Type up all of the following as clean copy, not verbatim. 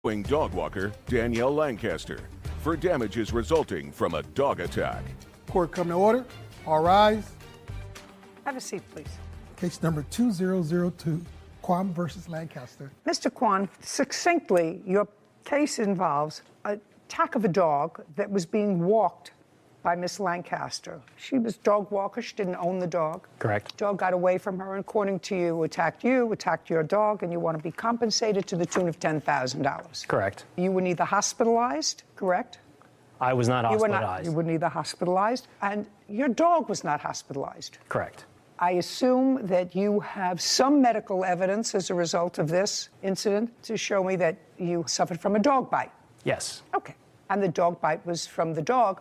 Suing dog walker Danielle Lancaster for damages resulting from a dog attack. Court come to order. All rise. Have a seat, please. Case number 2002, Kwan versus Lancaster. Mr. Kwan, succinctly, your case involves an attack of a dog that was being walked by Miss Lancaster. She was a dog walker. She didn't own the dog. Correct. Dog got away from her, and according to you, attacked your dog, and you want to be compensated to the tune of $10,000. Correct. You were neither hospitalized, correct? I was not hospitalized. You were neither hospitalized, and your dog was not hospitalized. Correct. I assume that you have some medical evidence as a result of this incident to show me that you suffered from a dog bite. Yes. Okay. And the dog bite was from the dog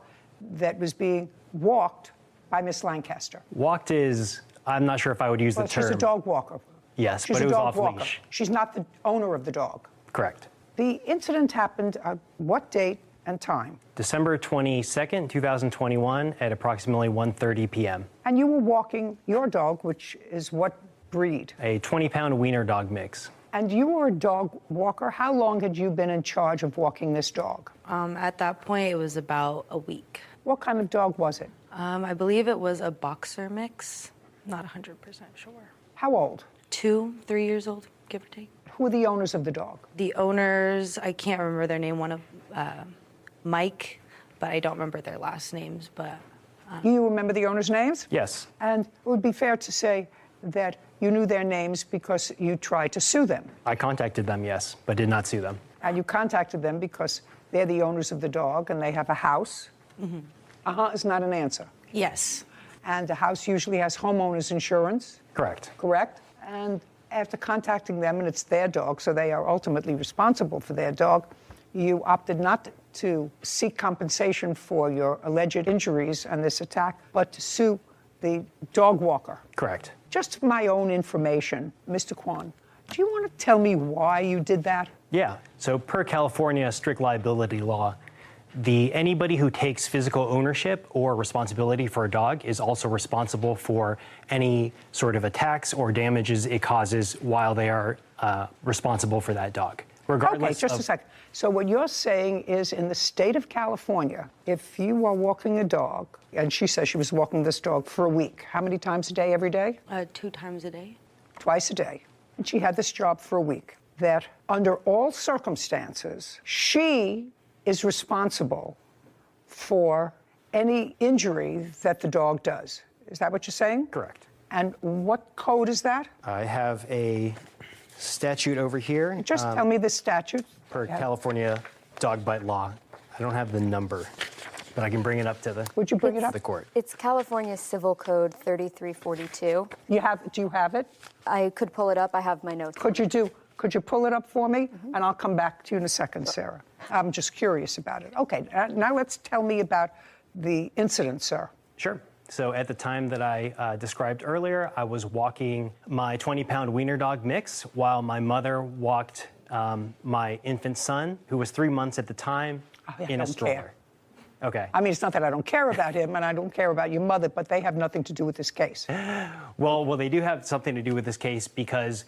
that was being walked by Miss Lancaster. Walked is, I'm not sure if I would use the term. She's a dog walker. Yes, She's but it was off walker. leash. She's not the owner of the dog. Correct. The incident happened at what date and time? December 22nd, 2021 at approximately 1:30 p.m. And you were walking your dog, which is what breed? A 20-pound wiener dog mix. And you were a dog walker. How long had you been in charge of walking this dog? At that point, it was about a week. What kind of dog was it? I believe it was a boxer mix. Not 100% sure. How old? 2, 3 years old, give or take. Who are the owners of the dog? The owners, I can't remember their name. One of Mike, but I don't remember their last names. But You remember the owners' names? Yes. And it would be fair to say that you knew their names because you tried to sue them. I contacted them, yes, but did not sue them. And you contacted them because they're the owners of the dog and they have a house. Mm-hmm. Is not an answer. yes, And a house usually has homeowners insurance, Correct. correct? And after contacting them, and it's their dog, so they are ultimately responsible for their dog, you opted not to seek compensation for your alleged injuries and this attack, but to sue the dog walker. Correct. Just for my own information, Mr. Kwan, do you want to tell me why you did that? Yeah. So per California strict liability law, anybody who takes physical ownership or responsibility for a dog is also responsible for any sort of attacks or damages it causes while they are responsible for that dog. Regardless Okay, just a second. So what you're saying is in the state of California, if you are walking a dog, and she says she was walking this dog for a week, how many times a day, every day? 2 times a day. Twice a day. And she had this job for a week, that under all circumstances, she is responsible for any injury that the dog does. Is that what you're saying? Correct. And what code is that? I have a statute over here. Just tell me the statute. Per California dog bite law. I don't have the number, but I can bring it up to the, Would you bring it up? the court. It's California Civil Code 3342. Do you have it? I could pull it up. I have my notes. Could you pull it up for me? And I'll come back to you in a second, Sarah. I'm just curious about it. Okay, now let's tell me about the incident, sir. Sure. So at the time that I described earlier, I was walking my 20-pound wiener dog mix while my mother walked my infant son, who was 3 months at the time, in a stroller. Care. Okay. I mean, it's not that I don't care about him and I don't care about your mother, but they have nothing to do with this case. Well, they do have something to do with this case because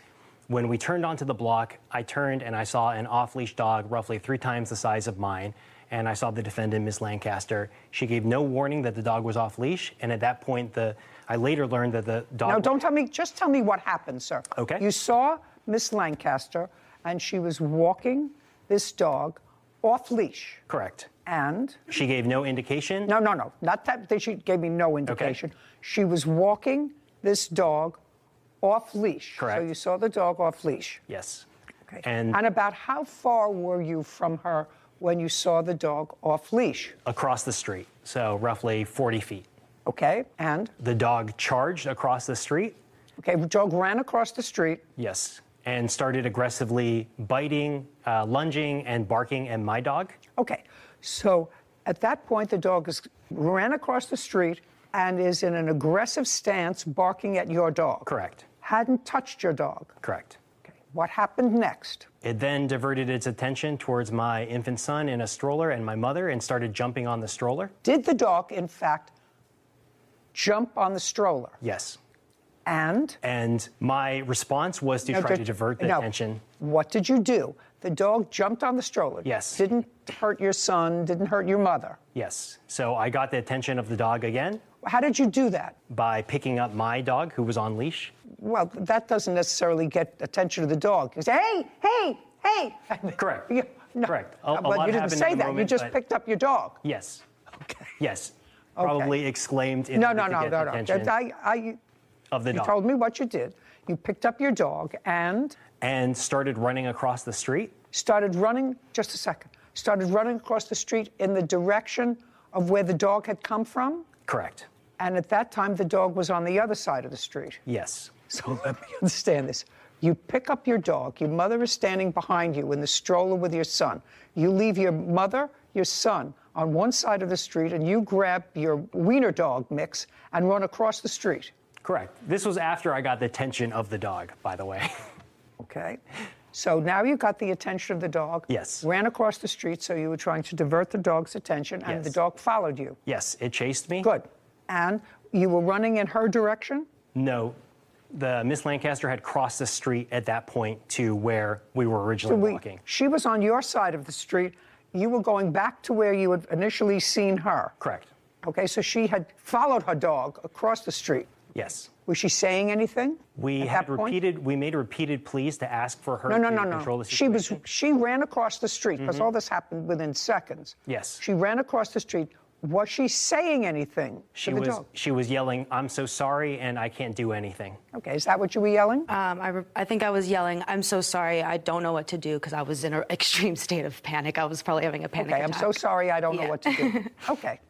when we turned onto the block, I turned and I saw an off-leash dog roughly 3 times the size of mine. And I saw the defendant, Ms. Lancaster. She gave no warning that the dog was off leash. And at that point, I later learned that the dog... No, don't tell me. Just tell me what happened, sir. Okay. You saw Miss Lancaster, and she was walking this dog off leash. Correct. And? She gave no indication? No. Not that she gave me no indication. Okay. She was walking this dog off leash. Correct. So you saw the dog off leash. Yes. Okay. And about how far were you from her when you saw the dog off leash? Across the street, so roughly 40 feet. Okay, and? The dog charged across the street. Okay, the dog ran across the street. Yes, and started aggressively biting, lunging, and barking at my dog. Okay, so at that point, the dog ran across the street and is in an aggressive stance barking at your dog. Correct. Hadn't touched your dog. Correct. Okay, what happened next? It then diverted its attention towards my infant son in a stroller and my mother and started jumping on the stroller. Did the dog, in fact, jump on the stroller? Yes. And? And my response was to try to divert the attention. What did you do? The dog jumped on the stroller. Yes. Didn't hurt your son, didn't hurt your mother. Yes. So I got the attention of the dog again How did you do that? by picking up my dog who was on leash. Well, that doesn't necessarily get attention of the dog. You say, hey. Correct. No. Correct. But lot you didn't happened say in the that. You moment, just but- picked up your dog. Yes. Okay. Yes. Probably exclaimed in No. order to get the attention of the You dog. told me what you did. You picked up your dog and And started running across the street. started running across the street in the direction of where the dog had come from. Correct. And at that time, the dog was on the other side of the street. Yes. So let me understand this. You pick up your dog. Your mother is standing behind you in the stroller with your son. You leave your mother, your son on one side of the street, and you grab your wiener dog mix and run across the street. Correct. This was after I got the attention of the dog, by the way. Okay? So now you got the attention of the dog. Yes. Ran across the street, so you were trying to divert the dog's attention, and Yes. the dog followed you. Yes, it chased me. Good. And you were running in her direction? No, the Miss Lancaster had crossed the street at that point to where we were originally walking. She was on your side of the street. You were going back to where you had initially seen her. Correct. Okay, so she had followed her dog across the street. Yes. Was she saying anything? We at had that point? we made repeated pleas to ask for her No. to control the situation. She ran across the street because all this happened within seconds. Yes. She ran across the street. Was she saying anything to the dog? She was yelling, "I'm so sorry, and I can't do anything." Okay, is that what you were yelling? I think I was yelling, "I'm so sorry, I don't know what to do," because I was in an extreme state of panic. I was probably having a panic Okay, attack. I'm so sorry, I don't know Yeah. what to do. Okay,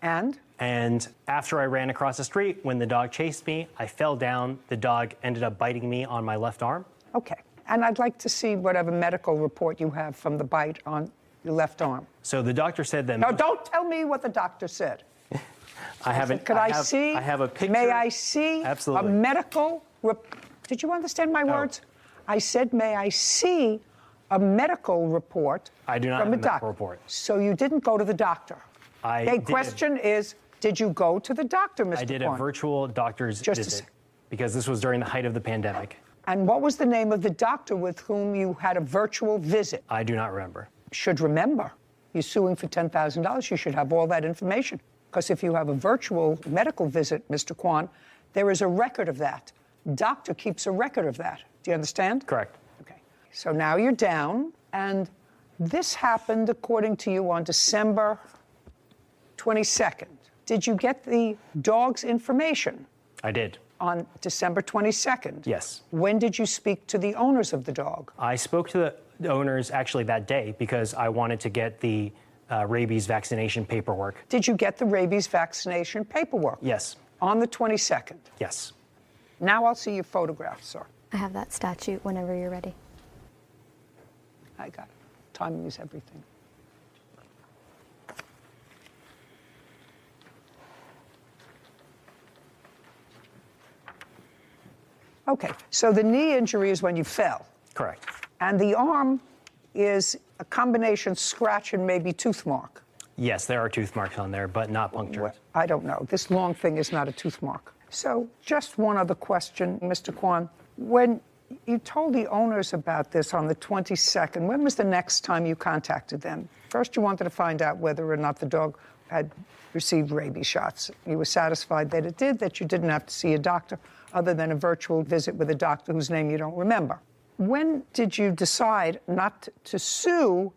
and? And after I ran across the street, when the dog chased me, I fell down. The dog ended up biting me on my left arm. Okay, and I'd like to see whatever medical report you have from the bite on your left arm. So the doctor said that. No, don't tell me what the doctor said. I haven't. Could I see? I have a picture. May I see Absolutely. a medical? Did you understand my words? I said, may I see a medical report? I do not from have a medical doctor? report. So you didn't go to the doctor. I Okay. did. Question is, did you go to the doctor, Mr. I did a Korn? virtual doctor's Just a visit sec. because this was during the height of the pandemic. And what was the name of the doctor with whom you had a virtual visit? I do not remember. Should remember. You're suing for $10,000. You should have all that information. Because if you have a virtual medical visit, Mr. Kwan, there is a record of that. Doctor keeps a record of that. Do you understand? Correct. Okay. So now you're down, and this happened, according to you, on December 22nd. Did you get the dog's information I did. on December 22nd? Yes. When did you speak to the owners of the dog? I spoke to the owners actually that day because I wanted to get the rabies vaccination paperwork. Did you get the rabies vaccination paperwork? Yes. On the 22nd. Yes. Now I'll see your photograph, sir. I have that statute whenever you're ready. I got it. Timing is everything. Okay, so the knee injury is when you fell, Correct. and the arm is a combination scratch and maybe tooth mark. Yes, there are tooth marks on there, but not punctured. Well, I don't know. This long thing is not a tooth mark. So just one other question, Mr. Kwan. When you told the owners about this on the 22nd, when was the next time you contacted them? First, you wanted to find out whether or not the dog had received rabies shots. You were satisfied that it did, that you didn't have to see a doctor other than a virtual visit with a doctor whose name you don't remember. When did you decide not to sue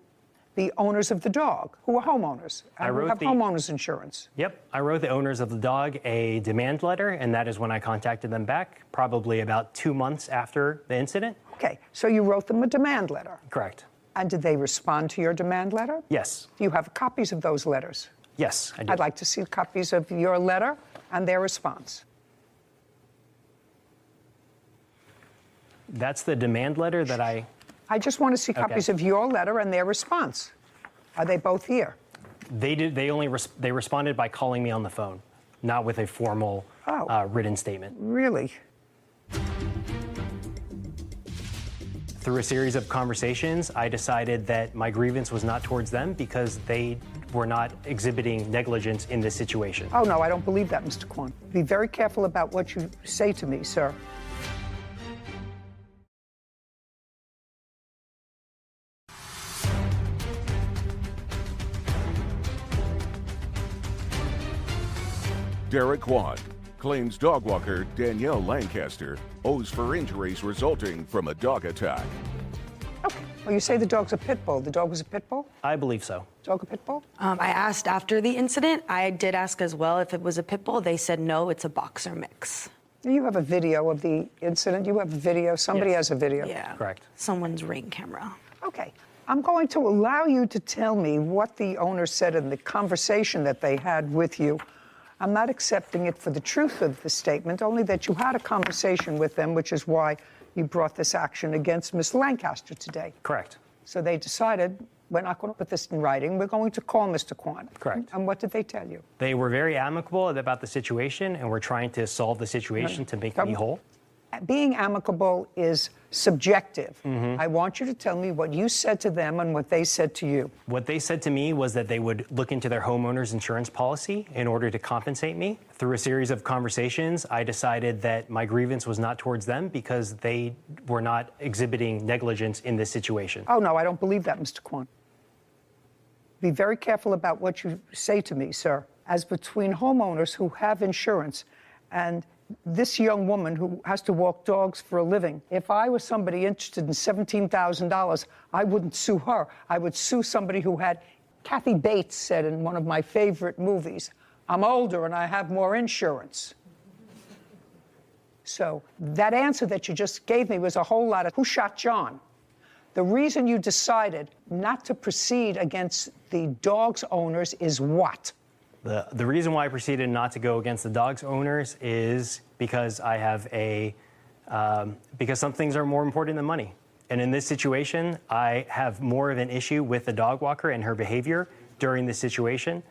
the owners of the dog, who are homeowners and who wrote have the- homeowners insurance? Yep, I wrote the owners of the dog a demand letter, and that is when I contacted them back, probably about 2 months after the incident. Okay, so you wrote them a demand letter. Correct. And did they respond to your demand letter? Yes. Do you have copies of those letters? Yes, I did. I'd like to see copies of your letter and their response. That's the demand letter that I... I just want to see copies of your letter and their response. Are they both here? They did. They responded by calling me on the phone, not with a formal written statement. Really? Through a series of conversations, I decided that my grievance was not towards them because they were not exhibiting negligence in this situation. Oh, no, I don't believe that, Mr. Kwan. Be very careful about what you say to me, sir. Derek Kwan claims dog walker Danielle Lancaster owes for injuries resulting from a dog attack. Okay. Well, you say the dog's a pit bull. The dog was a pit bull? I believe so. Dog a pit bull? I asked after the incident. I did ask as well if it was a pit bull. They said no, it's a boxer mix. You have a video of the incident. You have a video. Somebody has a video. Yeah. Correct. Someone's Ring camera. Okay. I'm going to allow you to tell me what the owner said in the conversation that they had with you. I'm not accepting it for the truth of the statement, only that you had a conversation with them, which is why you brought this action against Miss Lancaster today. Correct. So they decided, we're not going to put this in writing. We're going to call Mr. Kwan. Correct. And what did they tell you? They were very amicable about the situation, and we're trying to solve the situation to make me whole. Being amicable is subjective. I want you to tell me what you said to them and what they said to you. What they said to me was that they would look into their homeowner's insurance policy in order to compensate me. Through a series of conversations, I decided that my grievance was not towards them because they were not exhibiting negligence in this situation. Oh, no, I don't believe that, Mr. Kwan. Be very careful about what you say to me, sir. As between homeowners who have insurance and this young woman who has to walk dogs for a living, if I was somebody interested in $17,000, I wouldn't sue her. I would sue somebody who had, Kathy Bates said in one of my favorite movies, I'm older and I have more insurance. So that answer that you just gave me was a whole lot of who shot John. The reason you decided not to proceed against the dog's owners is what? The reason why I proceeded not to go against the dog's owners is because I have because some things are more important than money. And in this situation, I have more of an issue with the dog walker and her behavior during this situation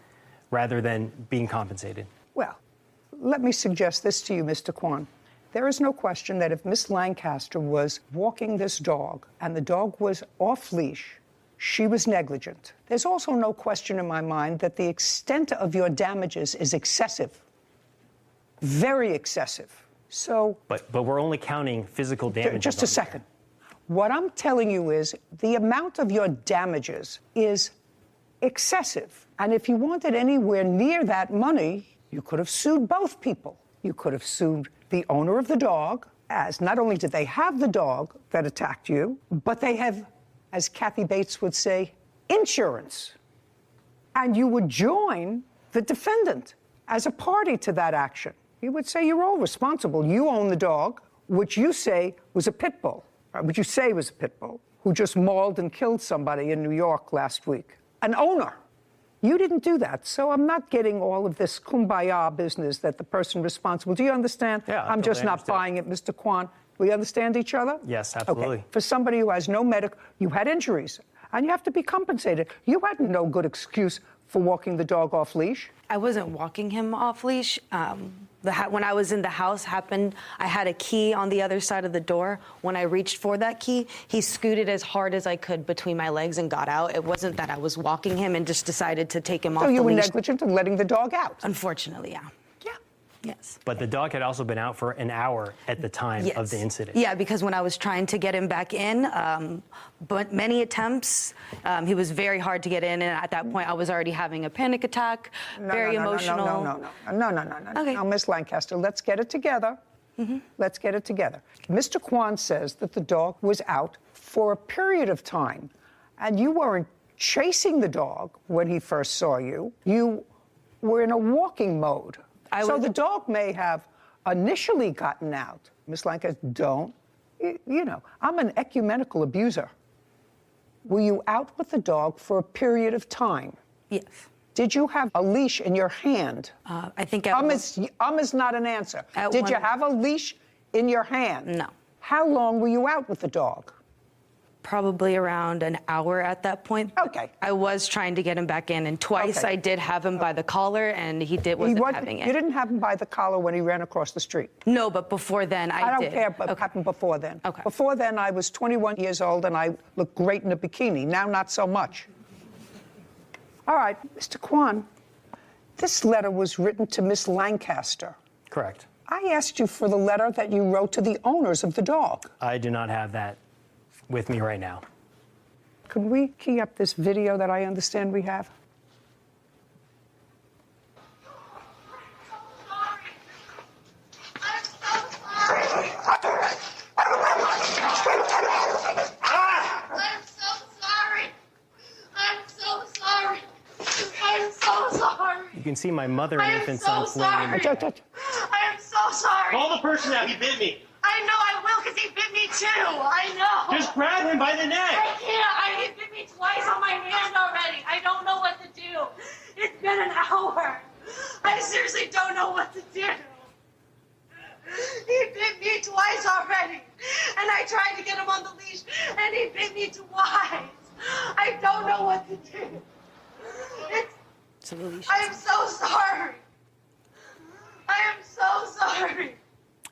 rather than being compensated. Well, let me suggest this to you, Mr. Kwan. There is no question that if Miss Lancaster was walking this dog and the dog was off leash, she was negligent. There's also no question in my mind that the extent of your damages is excessive, very excessive. So, But we're only counting physical damages. just a second. What I'm telling you is the amount of your damages is excessive. And if you wanted anywhere near that money, you could have sued both people. You could have sued the owner of the dog, as not only did they have the dog that attacked you, but they have, as Kathy Bates would say, insurance. And you would join the defendant as a party to that action. You would say you're all responsible. You own the dog, which you say was a pit bull, which you say was a pit bull, who just mauled and killed somebody in New York last week. An owner. You didn't do that, so I'm not getting all of this kumbaya business that the person responsible. Do you understand? Yeah, I'm just not buying it, Mr. Kwan. We understand each other? Yes, absolutely. Okay. For somebody who has no medical, you had injuries, and you have to be compensated. You had no good excuse for walking the dog off leash. I wasn't walking him off leash. When I was in the house happened, I had a key on the other side of the door. When I reached for that key, he scooted as hard as I could between my legs and got out. It wasn't that I was walking him and just decided to take him off the leash. So you were negligent in letting the dog out? Unfortunately, yeah. Yeah. Yes. But the dog had also been out for an hour at the time of the incident. Yeah, because when I was trying to get him back in, but many attempts, he was very hard to get in, and at that point, I was already having a panic attack, very emotional. No. Okay. Now, Miss Lancaster, let's get it together. Let's get it together. Mr. Kwan says that the dog was out for a period of time, and you weren't chasing the dog when he first saw you. You were in a walking mode. So the dog may have initially gotten out. Miss Lancaster, don't. You know, I'm an ecumenical abuser. Were you out with the dog for a period of time? Yes. Did you have a leash in your hand? I think is not an answer. Did you have a leash in your hand? No. How long were you out with the dog? Probably around an hour at that point. Okay. I was trying to get him back in, and twice I did have him by the collar, and he wasn't having it. You didn't have him by the collar when he ran across the street? No, but before then I did. don't care what happened before then. Okay. Before then, I was 21 years old, and I looked great in a bikini. Now, not so much. All right, Mr. Kwan, this letter was written to Miss Lancaster. Correct. I asked you for the letter that you wrote to the owners of the dog. I do not have that with me right now. Could we key up this video that I understand we have? You can see my mother and infant son so fleeing. sorry. I am so sorry. Call the person out. He bit me. I know I will because he bit me too. I know. Just grab him by the neck. I can't. He bit me twice on my hand already. I don't know what to do. It's been an hour. I seriously don't know what to do. He bit me twice already. And I tried to get him on the leash, and he bit me twice. I don't know what to do. I am so sorry. I am so sorry.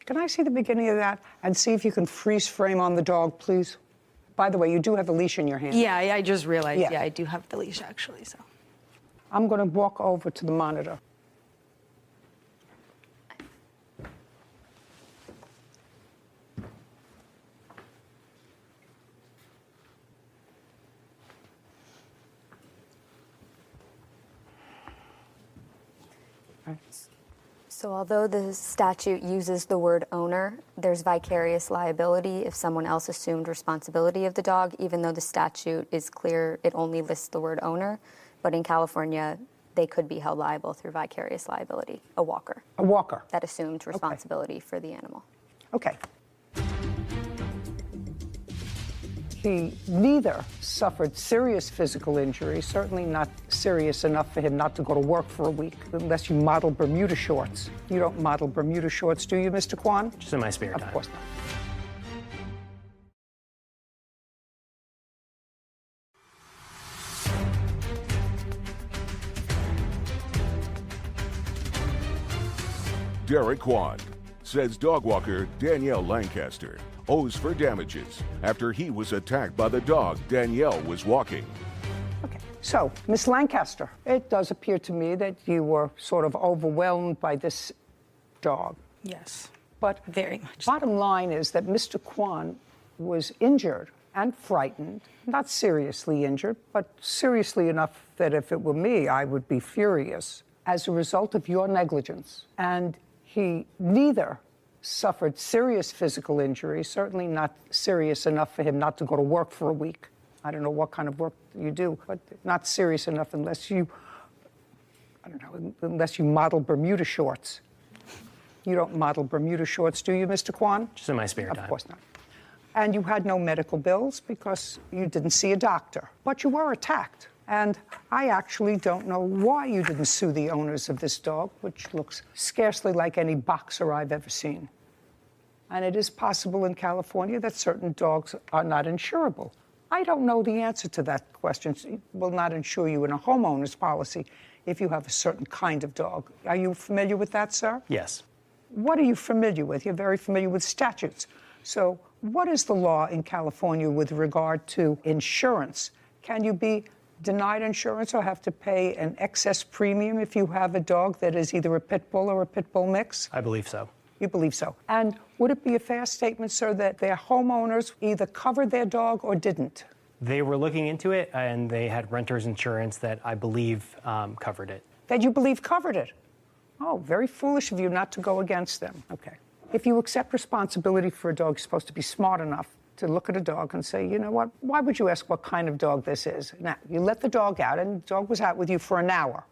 Can I see the beginning of that and see if you can freeze frame on the dog, please? By the way, you do have a leash in your hand. Yeah, I just realized. Yeah. Yeah, I do have the leash actually. So I'm going to walk over to the monitor. So although the statute uses the word owner, there's vicarious liability if someone else assumed responsibility of the dog, even though the statute is clear, it only lists the word owner. But in California, they could be held liable through vicarious liability, a walker. A walker. That assumed responsibility for the animal. Okay. He neither suffered serious physical injury, certainly not serious enough for him not to go to work for a week, unless you model Bermuda shorts. You don't model Bermuda shorts, do you, Mr. Kwan? Just in my spare time. Of course not. Derek Kwan says dog walker Danielle Lancaster owes for damages after he was attacked by the dog Danielle was walking. Okay, so, Miss Lancaster, it does appear to me that you were sort of overwhelmed by this dog. yes, But very much. bottom line is that Mr. Kwan was injured and frightened, not seriously injured, but seriously enough that if it were me, I would be furious as a result of your negligence. And he neither suffered serious physical injury, certainly not serious enough for him not to go to work for a week. I don't know what kind of work you do, but not serious enough unless you, I don't know, unless you model Bermuda shorts. You don't model Bermuda shorts, do you, Mr. Kwan? Just in my spare time. Of course not. And you had no medical bills because you didn't see a doctor. But you were attacked. And I actually don't know why you didn't sue the owners of this dog, which looks scarcely like any boxer I've ever seen. And it is possible in California that certain dogs are not insurable. I don't know the answer to that question. It will not insure you in a homeowner's policy if you have a certain kind of dog. Are you familiar with that, sir? Yes. What are you familiar with? You're very familiar with statutes. So what is the law in California with regard to insurance? Can you be denied insurance or have to pay an excess premium if you have a dog that is either a pit bull or a pit bull mix? I believe so. You believe so. And would it be a fair statement, sir, that their homeowners either covered their dog or didn't? They were looking into it, and they had renter's insurance that I believe covered it. That you believe covered it? Oh, very foolish of you not to go against them. Okay. If you accept responsibility for a dog, you're supposed to be smart enough to look at a dog and say, you know what, why would you ask what kind of dog this is? Now, you let the dog out, and the dog was out with you for an hour.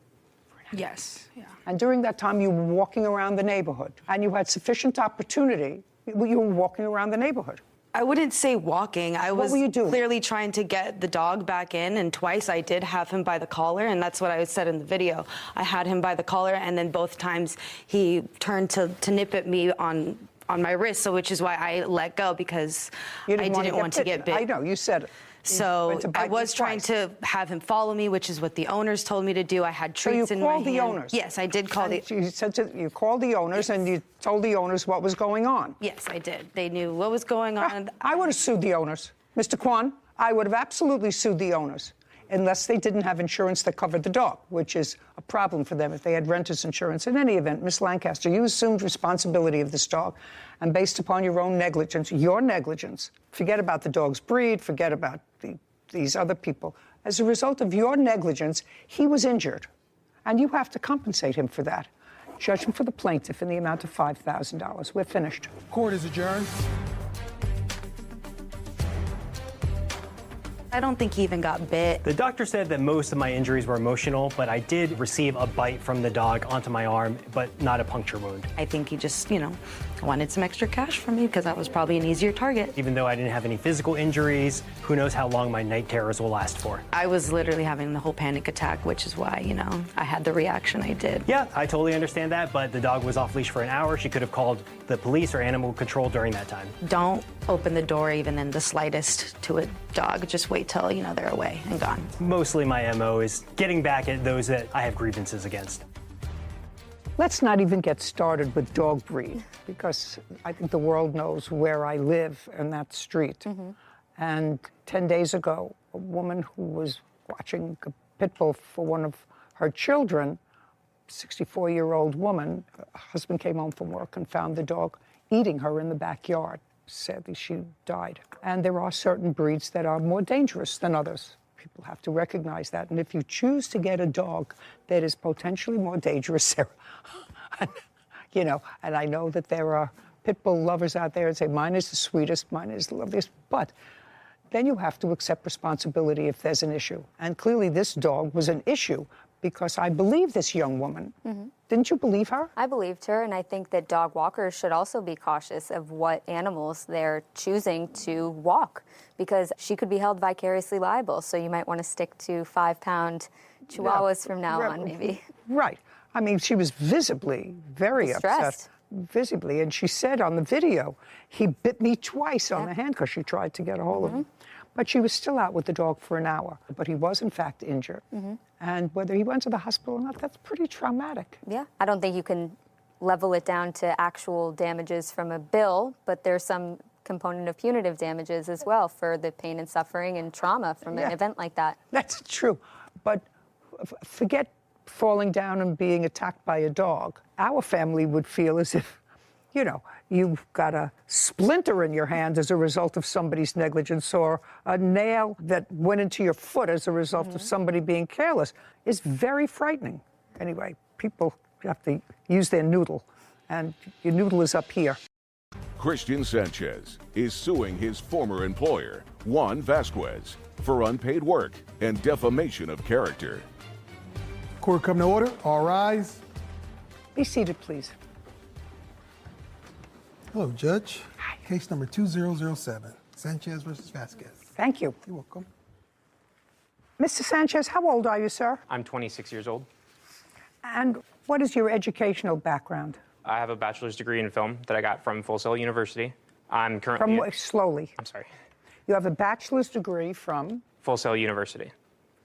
Yes, yeah. And during that time, you were walking around the neighborhood, and you had sufficient opportunity. You were walking around the neighborhood. I wouldn't say walking. I was were you doing? clearly trying to get the dog back in, and twice I did have him by the collar, and that's what I said in the video. I had him by the collar, and then both times he turned to nip at me on my wrist, so which is why I let go, because I didn't want to get bit. I know, you said it. So I was trying to have him follow me, which is what the owners told me to do. I had treats in my hand. So you called the owners? Yes, I did call you called the owners, Yes. and you told the owners what was going on. Yes, I did. They knew what was going on. I would have sued the owners. Mr. Kwan, I would have absolutely sued the owners, unless they didn't have insurance that covered the dog, which is a problem for them if they had renter's insurance. In any event, Miss Lancaster, you assumed responsibility of this dog, and based upon your own negligence, forget about the dog's breed, forget about these other people. As a result of your negligence, he was injured, and you have to compensate him for that. Judgment for the plaintiff in the amount of $5,000. We're finished. Court is adjourned. I don't think he even got bit. The doctor said that most of my injuries were emotional, but I did receive a bite from the dog onto my arm, but not a puncture wound. I think he just, wanted some extra cash from me because I was probably an easier target. Even though I didn't have any physical injuries, who knows how long my night terrors will last for. I was literally having the whole panic attack, which is why, I had the reaction I did. Yeah, I totally understand that, but the dog was off leash for an hour. She could have called the police or animal control during that time. Don't open the door even in the slightest to a dog. Just wait till, they're away and gone. Mostly my MO is getting back at those that I have grievances against. Let's not even get started with dog breed, because I think the world knows where I live in that street. Mm-hmm. And 10 days ago, a woman who was watching a pit bull for one of her children, 64-year-old woman, her husband came home from work and found the dog eating her in the backyard. Sadly, she died. And there are certain breeds that are more dangerous than others. People have to recognize that. And if you choose to get a dog that is potentially more dangerous, Sarah, and I know that there are pit bull lovers out there and say, mine is the sweetest, mine is the loveliest, but then you have to accept responsibility if there's an issue. And clearly this dog was an issue because I believe this young woman. Mm-hmm. Didn't you believe her? I believed her, and I think that dog walkers should also be cautious of what animals they're choosing to walk, because she could be held vicariously liable. So you might want to stick to 5-pound chihuahuas from now on, maybe. Right. I mean, she was visibly very distressed. Upset. Visibly. And she said on the video, he bit me twice on the hand because she tried to get a hold of him. But she was still out with the dog for an hour. But he was, in fact, injured. And whether he went to the hospital or not, that's pretty traumatic. Yeah. I don't think you can level it down to actual damages from a bill, but there's some component of punitive damages as well for the pain and suffering and trauma from an event like that. That's true. But forget falling down and being attacked by a dog. Our family would feel as if, you've got a splinter in your hand as a result of somebody's negligence, or a nail that went into your foot as a result of somebody being careless. It's very frightening. Anyway, people have to use their noodle, and your noodle is up here. Christian Sanchez is suing his former employer, Juan Vasquez, for unpaid work and defamation of character. Court come to order. All rise. Be seated, please. Hello, Judge. Case number 2007, Sanchez versus Vasquez. Thank you. You're welcome. Mr. Sanchez, how old are you, sir? I'm 26 years old. And what is your educational background? I have a bachelor's degree in film that I got from Full Sail University. I'm currently... Slowly. I'm sorry. You have a bachelor's degree from? Full Sail University.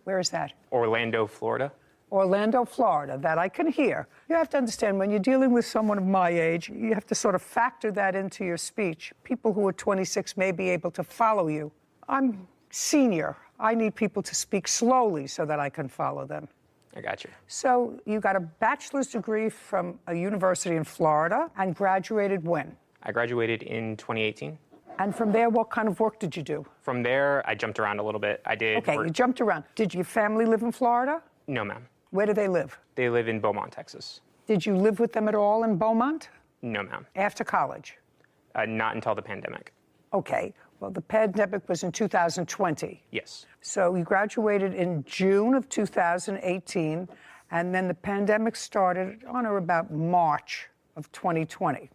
Where is that? Orlando, Florida. Orlando, Florida. That I can hear. You have to understand, when you're dealing with someone of my age, you have to sort of factor that into your speech. People who are 26 may be able to follow you. I'm senior. I need people to speak slowly so that I can follow them. I got you. So you got a bachelor's degree from a university in Florida and graduated when? I graduated in 2018. And from there, what kind of work did you do? From there, I jumped around a little bit. I did Okay, work... you jumped around. Did your family live in Florida? No, ma'am. Where do they live? They live in Beaumont, Texas. Did you live with them at all in Beaumont? No, ma'am. After college? Not until the pandemic. Okay. Well, the pandemic was in 2020. Yes. So you graduated in June of 2018, and then the pandemic started on or about March of 2020.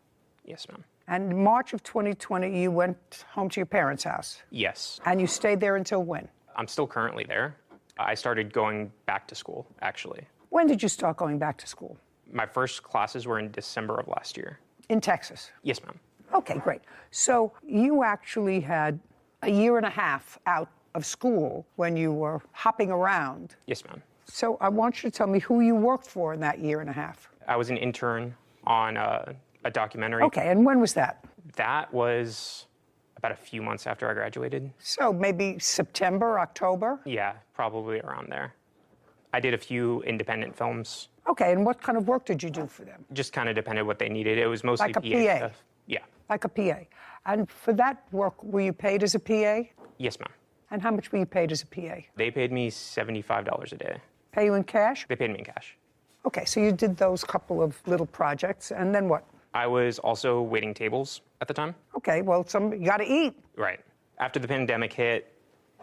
Yes, ma'am. And in March of 2020, you went home to your parents' house. Yes. And you stayed there until when? I'm still currently there. I started going back to school, actually. When did you start going back to school? My first classes were in December of last year. In Texas? Yes, ma'am. Okay, great. So you actually had a year and a half out of school when you were hopping around. Yes, ma'am. So I want you to tell me who you worked for in that year and a half. I was an intern on a documentary. Okay, and when was that? That was about a few months after I graduated. So maybe September, October? Yeah, probably around there. I did a few independent films. Okay, and what kind of work did you do for them? Just kind of depended what they needed. It was mostly Like a PA PA? stuff. Yeah. Like a PA. And for that work, were you paid as a PA? Yes, ma'am. And how much were you paid as a PA? They paid me $75 a day. Pay you in cash? They paid me in cash. Okay, so you did those couple of little projects, and then what? I was also waiting tables at the time. Okay, well, you got to eat. Right. After the pandemic hit,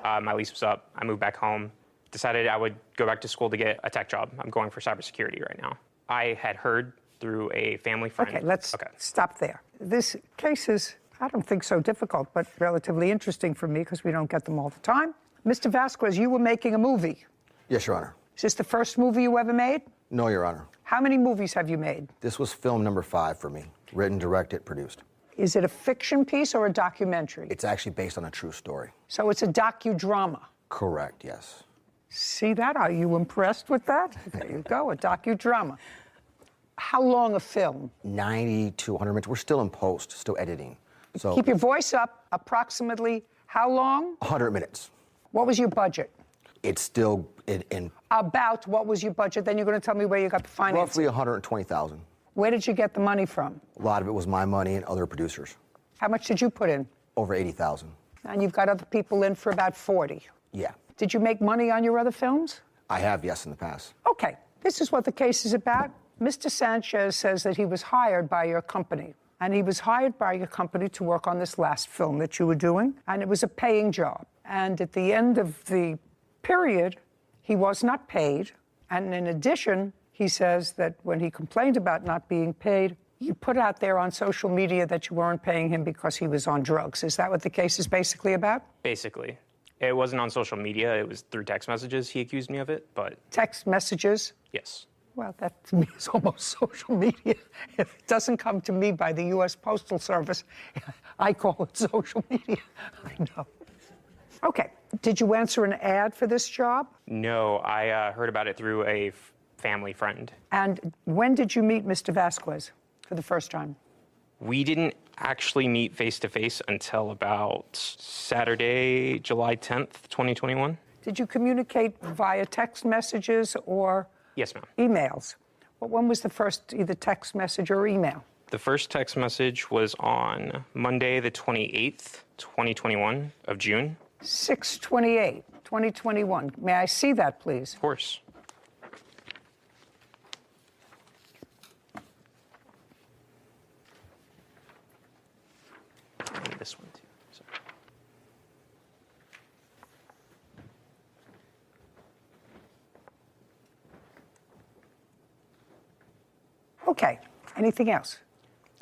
My lease was up. I moved back home. Decided I would go back to school to get a tech job. I'm going for cybersecurity right now. I had heard through a family friend. Okay, let's stop there. This case is, I don't think so difficult, but relatively interesting for me because we don't get them all the time. Mr. Vasquez, you were making a movie. Yes, Your Honor. Is this the first movie you ever made? No, Your Honor. How many movies have you made? This was film number 5 for me. Written, directed, produced. Is it a fiction piece or a documentary? It's actually based on a true story. So it's a docudrama? Correct, yes. See that? Are you impressed with that? There you go, a docudrama. How long a film? 90 to 100 minutes. We're still in post, still editing. So Keep your voice up. Approximately how long? 100 minutes. What was your budget? It's still in About what was your budget? Then you're going to tell me where you got the financing. roughly 120,000. Where did you get the money from? A lot of it was my money and other producers. How much did you put in? Over 80,000. And you've got other people in for about 40. Yeah. Did you make money on your other films? I have, yes, in the past. Okay, this is what the case is about. Mr. Sanchez says that he was hired by your company. And he was hired by your company to work on this last film that you were doing. And it was a paying job. And at the end of the period, he was not paid. And in addition, he says that when he complained about not being paid, you put out there on social media that you weren't paying him because he was on drugs. Is that what the case is basically about? Basically. It wasn't on social media. It was through text messages he accused me of it, but... Text messages? Yes. Well, that to me is almost social media. If it doesn't come to me by the U.S. Postal Service, I call it social media. I know. Okay. Did you answer an ad for this job? No, I heard about it through a family friend. And when did you meet Mr. Vasquez for the first time? We didn't actually meet face-to-face until about Saturday, July 10th, 2021. Did you communicate via text messages or Yes, ma'am. emails? Well, when was the first either text message or email? The first text message was on Monday, the 28th, 2021 of June. 6/28, 2021. May I see that, please? Of course. And this one, too. Sorry. Okay. Anything else?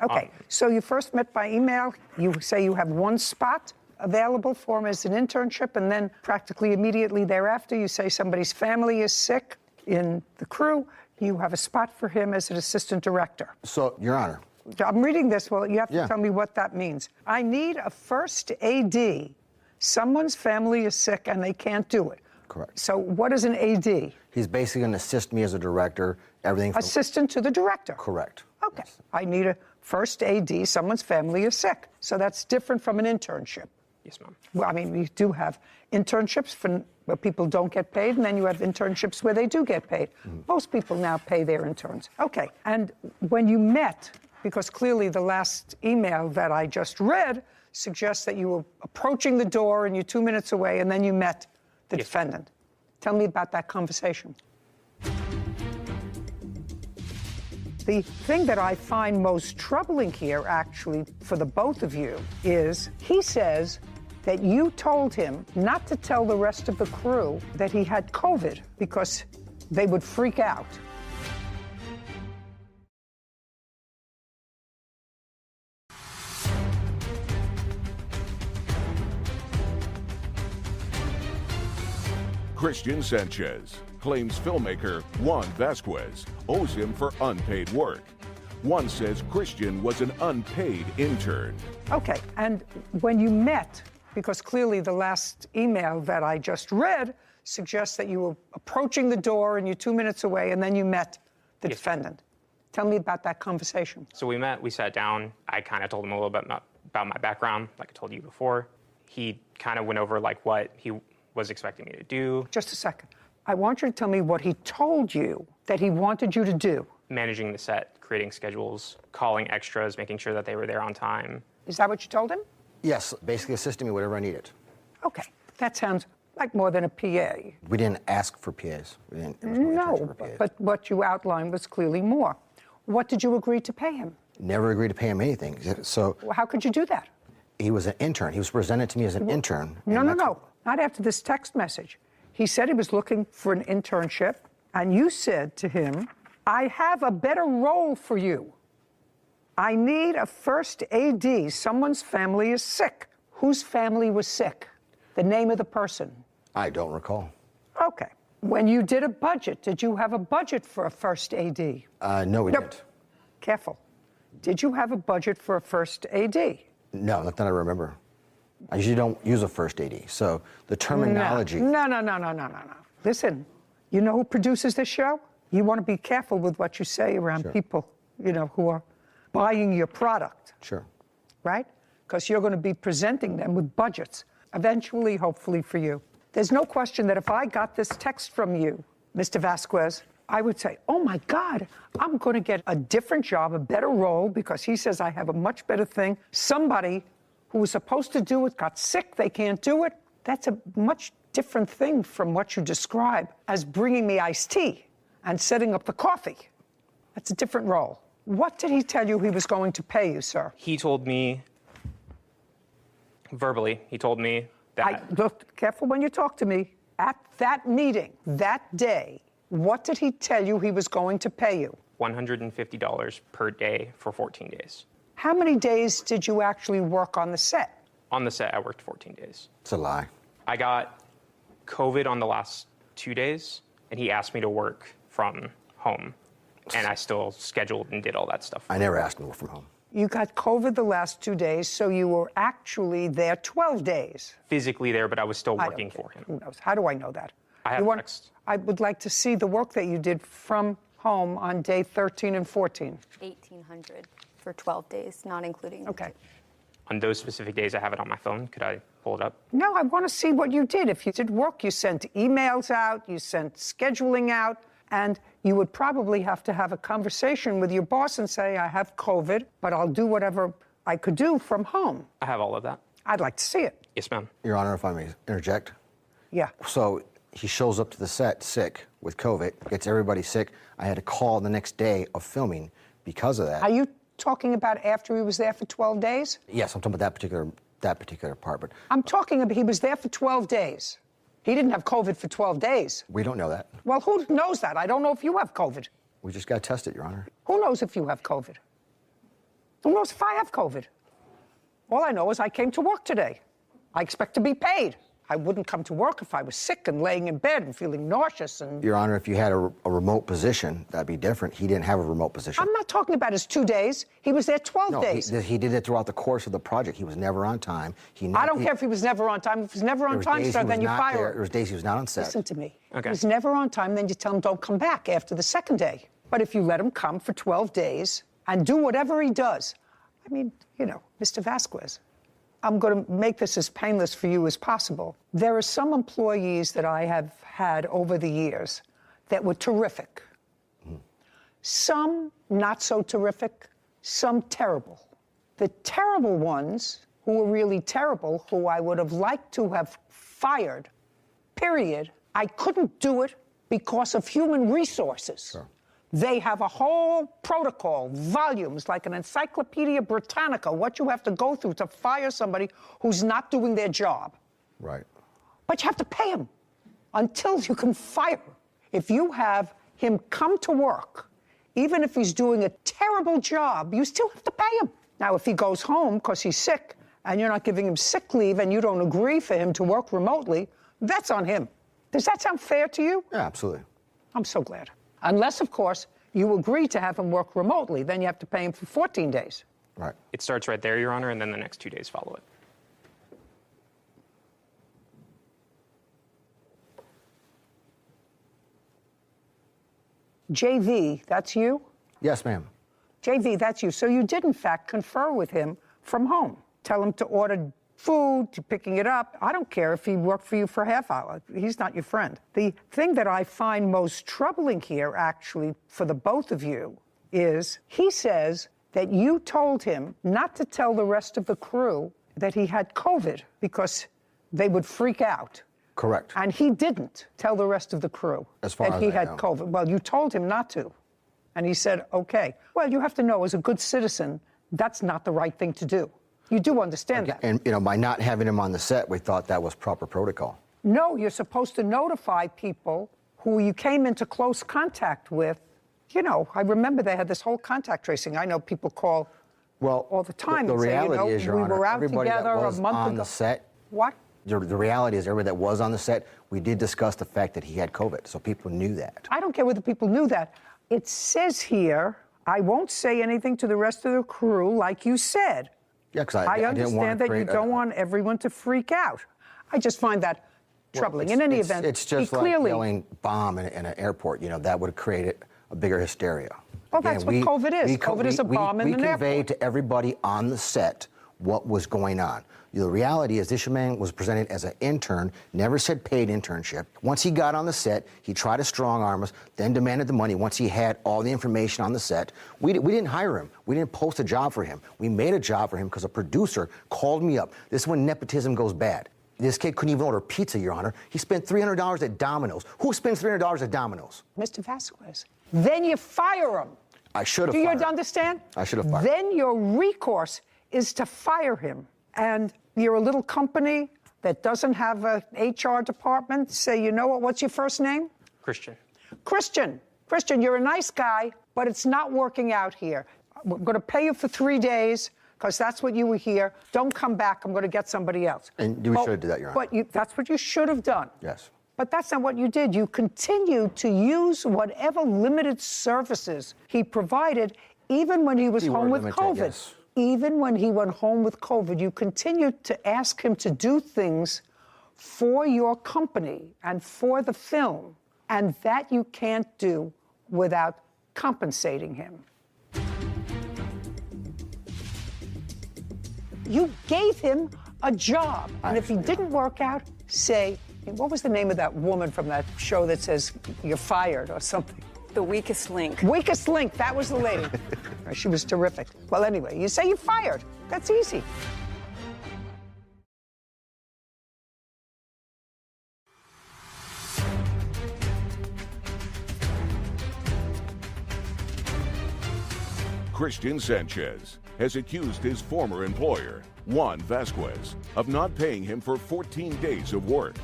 Okay. So you first met by email. You say you have one spot available for him as an internship, and then practically immediately thereafter, you say somebody's family is sick in the crew. You have a spot for him as an assistant director. So, Your Honor. I'm reading this. Well, you have to tell me what that means. I need a first AD. Someone's family is sick and they can't do it. Correct. So what is an AD? He's basically going to assist me as a director, everything from... Assistant to the director. Correct. Okay. Yes. I need a first AD. Someone's family is sick. So that's different from an internship. Yes, ma'am. Well, I mean, we do have internships where people don't get paid, and then you have internships where they do get paid. Most people now pay their interns. Okay. And when you met, because clearly the last email that I just read suggests that you were approaching the door and you're 2 minutes away, and then you met the defendant. Tell me about that conversation. The thing that I find most troubling here, actually, for the both of you, is he says that you told him not to tell the rest of the crew that he had COVID because they would freak out. Christian Sanchez claims filmmaker Juan Vasquez owes him for unpaid work. One says Christian was an unpaid intern. Okay, and when you met, because clearly the last email that I just read suggests that you were approaching the door and you're 2 minutes away, and then you met the defendant. Tell me about that conversation. So we met, we sat down. I kind of told him a little bit about my background, like I told you before. He kind of went over like what he was expecting me to do. Just a second. I want you to tell me what he told you that he wanted you to do. Managing the set, creating schedules, calling extras, making sure that they were there on time. Is that what you told him? Yes, basically assisting me whatever I needed. Okay, that sounds like more than a PA. We didn't ask for PAs. No, but what you outlined was clearly more. What did you agree to pay him? Never agreed to pay him anything. So how could you do that? He was an intern. He was presented to me as an intern. No. not after this text message. He said he was looking for an internship, and you said to him, I have a better role for you. I need a first AD. Someone's family is sick. Whose family was sick? The name of the person. I don't recall. Okay. When you did a budget, did you have a budget for a first AD? No, we didn't. Careful. Did you have a budget for a first AD? No, not that I remember. I usually don't use a first AD, so the terminology... No. Listen, you know who produces this show? You want to be careful with what you say around people, who are buying your product. Sure. Right? Because you're going to be presenting them with budgets, eventually, hopefully, for you. There's no question that if I got this text from you, Mr. Vasquez, I would say, oh my God, I'm going to get a different job, a better role, because he says I have a much better thing. Somebody who was supposed to do it got sick, they can't do it. That's a much different thing from what you describe as bringing me iced tea and setting up the coffee. That's a different role. What did he tell you he was going to pay you, sir? He told me, verbally, he told me that... Look, careful when you talk to me. At that meeting, that day, what did he tell you he was going to pay you? $150 per day for 14 days. How many days did you actually work on the set? On the set, I worked 14 days. It's a lie. I got COVID on the last 2 days, and he asked me to work from home. And I still scheduled and did all that stuff. I never asked him to work from home. You got COVID the last 2 days, so you were actually there 12 days. Physically there, but I was still working for him. Who knows? How do I know that? I have text. I would like to see the work that you did from home on day 13 and 14. 1,800 for 12 days, not including... Okay. On those specific days, I have it on my phone. Could I pull it up? No, I want to see what you did. If you did work, you sent emails out, you sent scheduling out, and you would probably have to have a conversation with your boss and say, I have COVID, but I'll do whatever I could do from home. I have all of that. I'd like to see it. Yes, ma'am. Your Honor, if I may interject. Yeah. So he shows up to the set sick with COVID, gets everybody sick. I had a call the next day of filming because of that. Are you talking about after he was there for 12 days? Yes, I'm talking about that particular part, but... I'm talking about he was there for 12 days. He didn't have COVID for 12 days. We don't know that. Well, who knows that? I don't know if you have COVID. We just got tested, Your Honor. Who knows if you have COVID? Who knows if I have COVID? All I know is I came to work today. I expect to be paid. I wouldn't come to work if I was sick and laying in bed and feeling nauseous and... Your Honor, if you had a remote position, that'd be different. He didn't have a remote position. I'm not talking about his 2 days. He was there 12 days. He did it throughout the course of the project. He was never on time. I don't care if he was never on time. If he was never on time, sir, then you fire him. There was days he was not on set. Listen to me. Okay. If he was never on time, then you tell him don't come back after the second day. But if you let him come for 12 days and do whatever he does, I mean, Mr. Vasquez, I'm going to make this as painless for you as possible. There are some employees that I have had over the years that were terrific. Some not so terrific, some terrible. The terrible ones, who were really terrible, who I would have liked to have fired, period, I couldn't do it because of human resources. Sure. They have a whole protocol, volumes, like an Encyclopedia Britannica, what you have to go through to fire somebody who's not doing their job. Right. But you have to pay him until you can fire him. If you have him come to work, even if he's doing a terrible job, you still have to pay him. Now, if he goes home because he's sick and you're not giving him sick leave and you don't agree for him to work remotely, that's on him. Does that sound fair to you? Yeah, absolutely. I'm so glad. Unless, of course, you agree to have him work remotely, then you have to pay him for 14 days. Right. It starts right there, Your Honor, and then the next 2 days follow it. JV, that's you? Yes, ma'am. JV, that's you. So you did, in fact, confer with him from home. Tell him to order food, to picking it up. I don't care if he worked for you for a half hour. He's not your friend. The thing that I find most troubling here, actually, for the both of you, is he says that you told him not to tell the rest of the crew that he had COVID because they would freak out. Correct. And he didn't tell the rest of the crew that he had COVID. Well, you told him not to. And he said, okay. Well, you have to know, as a good citizen, that's not the right thing to do. You do understand that. And, by not having him on the set, we thought that was proper protocol. No, you're supposed to notify people who you came into close contact with. I remember they had this whole contact tracing. I know people call all the time the and say, reality is, Your we Honor, were out everybody that together was a month on ago. the set. What? The reality is, everybody that was on the set, we did discuss the fact that he had COVID, so people knew that. I don't care whether people knew that. It says here, I won't say anything to the rest of the crew, like you said. Yeah, because I I didn't want understand to that you don't want everyone to freak out. I just find that troubling. In any event, it's just like yelling bomb in an airport. That would have created a bigger hysteria. Well, that's what COVID is. COVID is a bomb in an airport. We conveyed to everybody on the set what was going on. The reality is, this man was presented as an intern, never said paid internship. Once he got on the set, he tried to strong arm us, then demanded the money once he had all the information on the set. We didn't hire him. We didn't post a job for him. We made a job for him because a producer called me up. This is when nepotism goes bad. This kid couldn't even order pizza, Your Honor. He spent $300 at Domino's. Who spends $300 at Domino's? Mr. Vasquez, then you fire him. I should have fired him. fired Do you understand? I should have fired him. Then your recourse is to fire him. And you're a little company that doesn't have a HR department. Say, you know what? What's your first name? Christian. Christian, you're a nice guy, but it's not working out here. We're going to pay you for 3 days because that's what you were here. Don't come back. I'm going to get somebody else. And we should have done that, Your Honor. But that's what you should have done. Yes. But that's not what you did. You continued to use whatever limited services he provided, even when he was home with COVID. Yes. Even when he went home with COVID, you continued to ask him to do things for your company and for the film, and that you can't do without compensating him. You gave him a job, and if he didn't work out, say, what was the name of that woman from that show that says you're fired or something? The weakest link. Weakest link, that was the lady. She was terrific. Well, anyway, you say you're fired. That's easy. Christian Sanchez has accused his former employer, Juan Vasquez, of not paying him for 14 days of work.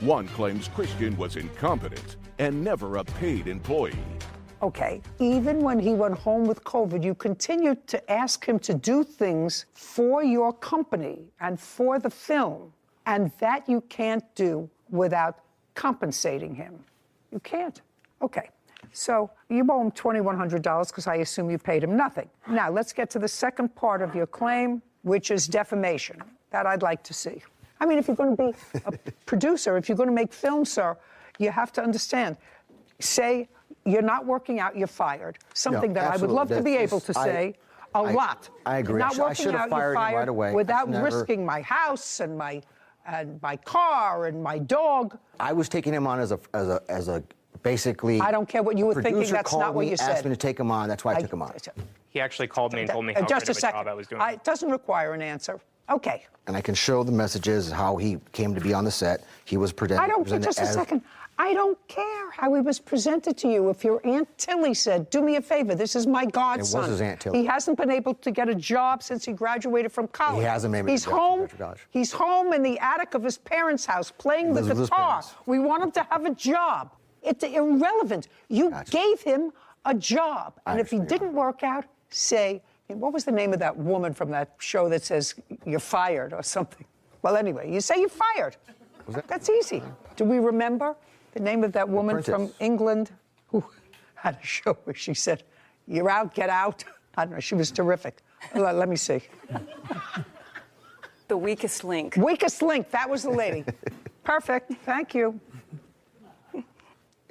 Juan claims Christian was incompetent and never a paid employee. Okay, even when he went home with COVID, you continued to ask him to do things for your company and for the film, and that you can't do without compensating him. You can't. Okay, so you owe him $2,100 because I assume you paid him nothing. Now, let's get to the second part of your claim, which is defamation. That I'd like to see. I mean, if you're going to be a producer, if you're going to make films, sir, you have to understand. Say you're not working out, you're fired. Something that absolutely. I would love to be able to say a lot. I agree. Not I working should have out, you're fired him right away. without risking my house and my car and my dog. I was taking him on as a basically. I don't care what you were thinking. That's not what you said. Asked me to take him on. That's why I took him on. He actually called me and told me how just good a of a job second. I was doing. It doesn't require an answer. Okay. And I can show the messages, how he came to be on the set. He was presented. I don't care. Just a second. I don't care how he was presented to you. If your Aunt Tilly said, do me a favor, this is my godson. It was his Aunt Tilly. He hasn't been able to get a job since he graduated from college. He hasn't been able He's to graduate from home. college. He's home in the attic of his parents' house playing the Lives with his guitar. parents. We want him to have a job. It's irrelevant. You gave him a job. And if he didn't work out, say, what was the name of that woman from that show that says you're fired or something? Well, anyway, you say you're fired. That's easy. Do we remember the name of that woman from England who had a show where she said, you're out, get out? I don't know. She was terrific. Let me see. The weakest link. Weakest link. That was the lady. Perfect. Thank you. And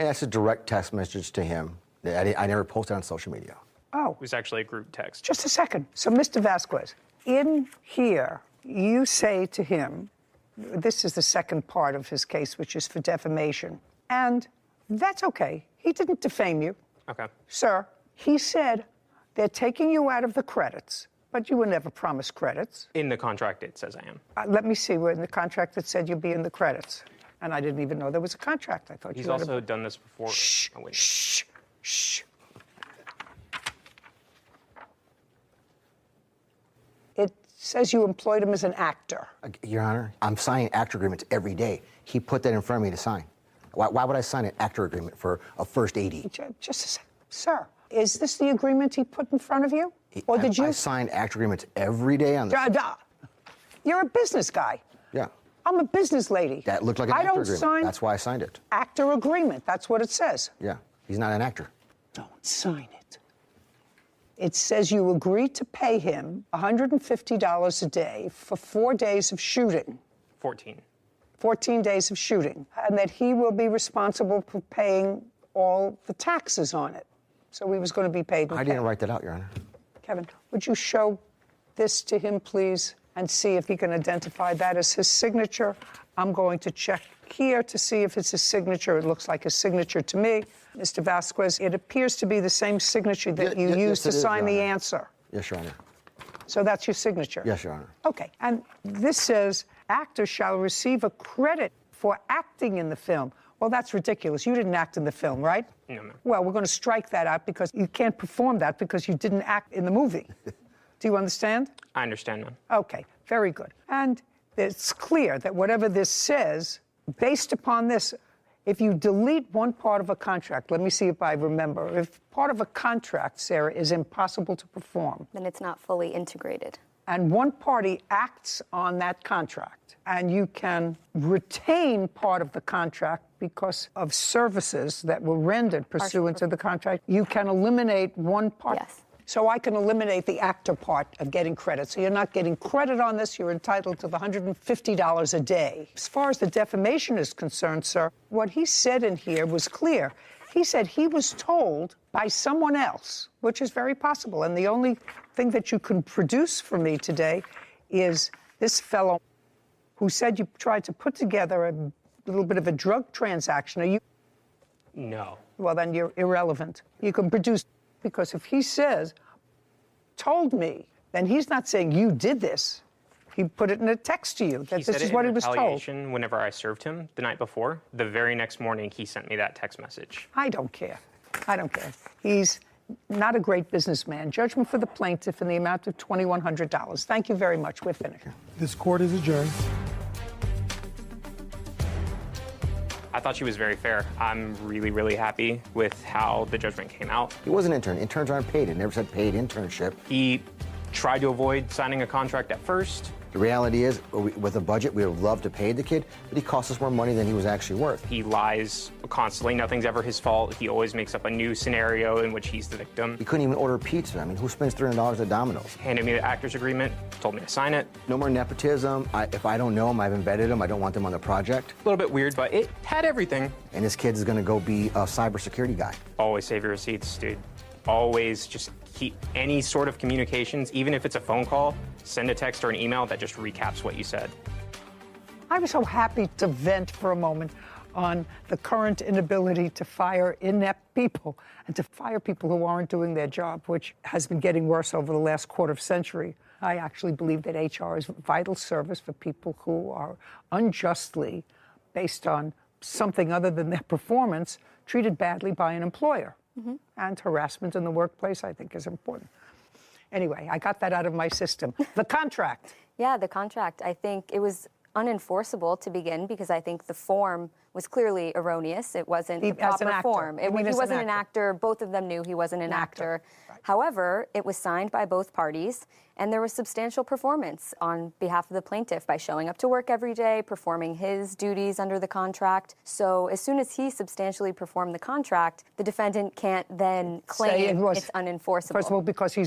that's a direct text message to him. I never posted on social media. Oh. It was actually a group text. Just a second. So, Mr. Vasquez, in here, you say to him, this is the second part of his case, which is for defamation. And that's okay. He didn't defame you. Okay. Sir, he said they're taking you out of the credits, but you were never promised credits. In the contract, it says I am. Let me see where in the contract it said you'd be in the credits. And I didn't even know there was a contract. I thought He's you had also done this before. Shh, shh, shh. It says you employed him as an actor. Your Honor, I'm signing actor agreements every day. He put that in front of me to sign. Why would I sign an actor agreement for a first AD? Just a second. Sir, is this the agreement he put in front of you? Or did you? I sign actor agreements every day on the... You're a business guy. Yeah. I'm a business lady. That looked like an actor agreement. That's why I signed it. Actor agreement. That's what it says. Yeah. He's not an actor. Don't sign it. It says you agreed to pay him $150 a day for 4 days of shooting. 14. 14 days of shooting. And that he will be responsible for paying all the taxes on it. So he was going to be paid in I didn't write that out, Your Honor. Kevin, would you show this to him, please, and see if he can identify that as his signature? I'm going to check here to see if it's his signature. It looks like his signature to me. Mr. Vasquez, it appears to be the same signature that you used to sign the answer. Yes, Your Honor. So that's your signature? Yes, Your Honor. Okay. And this says, actor shall receive a credit for acting in the film. Well, that's ridiculous. You didn't act in the film, right? No, ma'am. Well, we're going to strike that out because you can't perform that because you didn't act in the movie. Do you understand? I understand, ma'am. Okay, very good. And it's clear that whatever this says, based upon this, if you delete one part of a contract, let me see if I remember, if part of a contract, Sarah, is impossible to perform, Then it's not fully integrated. and one party acts on that contract, and you can retain part of the contract because of services that were rendered pursuant to the contract, you can eliminate one part. Yes. So I can eliminate the actor part of getting credit. So you're not getting credit on this. You're entitled to the $150 a day. As far as the defamation is concerned, sir, what he said in here was clear. He said he was told by someone else, which is very possible. And the only thing that you can produce for me today is this fellow who said you tried to put together a little bit of a drug transaction. Are you? No. Well, then you're irrelevant. You can produce, because if he says, told me, then he's not saying you did this. He put it in a text to you that this is what he was told. Retaliation whenever I served him the night before. The very next morning, he sent me that text message. I don't care. I don't care. He's not a great businessman. Judgment for the plaintiff in the amount of $2,100. Thank you very much. We're finished. This court is adjourned. I thought she was very fair. I'm really, really happy with how the judgment came out. He was an intern. Interns aren't paid. It never said paid internship. He tried to avoid signing a contract at first. The reality is, with a budget, we would love to pay the kid, but he cost us more money than he was actually worth. He lies constantly. Nothing's ever his fault. He always makes up a new scenario in which he's the victim. He couldn't even order pizza. I mean, who spends $300 at Domino's? Handed me the actor's agreement, told me to sign it. No more nepotism. If I don't know him, I've embedded him. I don't want them on the project. A little bit weird, but it had everything. And this kid is going to go be a cybersecurity guy. Always save your receipts, dude. Always just keep any sort of communications, even if it's a phone call, send a text or an email that just recaps what you said. I was so happy to vent for a moment on the current inability to fire inept people and to fire people who aren't doing their job, which has been getting worse over the last quarter century. I actually believe that HR is a vital service for people who are unjustly, based on something other than their performance, treated badly by an employer. Mm-hmm. And harassment in the workplace, I think, is important. Anyway, I got that out of my system. The contract. Yeah, the contract. I think it was unenforceable to begin because I think the form was clearly erroneous. It wasn't the proper form. He wasn't an actor. Both of them knew he wasn't an actor. Right. However, it was signed by both parties, and there was substantial performance on behalf of the plaintiff by showing up to work every day, performing his duties under the contract. So as soon as he substantially performed the contract, the defendant can't then claim it's unenforceable. First of all, because he's